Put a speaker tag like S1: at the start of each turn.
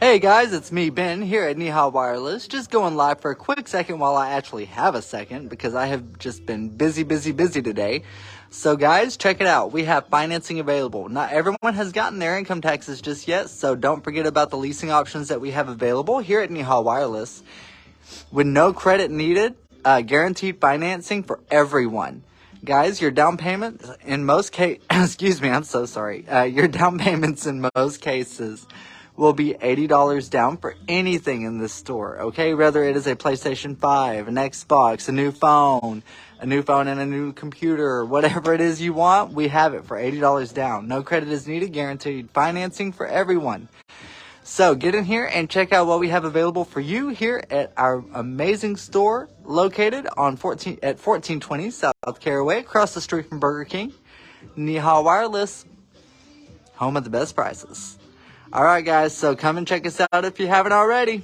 S1: Hey guys, it's me, Ben, here at Neha Wireless. Just going live for a quick second while I actually have a second because I have just been busy today. So guys, check it out. We have financing available. Not everyone has gotten their income taxes just yet, so don't forget about the leasing options that we have available here at Neha Wireless. With no credit needed, guaranteed financing for everyone. Guys, your down payment in most cases, excuse me, I'm so sorry. Your down payments in most cases will be $80 down for anything in this store, okay? Whether it is a PlayStation 5, an Xbox, a new phone and a new computer, whatever it is you want, we have it for $80 down. No credit is needed, guaranteed financing for everyone. So get in here and check out what we have available for you here at our amazing store located on 1420 South Caraway, across the street from Burger King. Neha Wireless, home of the best prices. All right, guys, so come and check us out if you haven't already.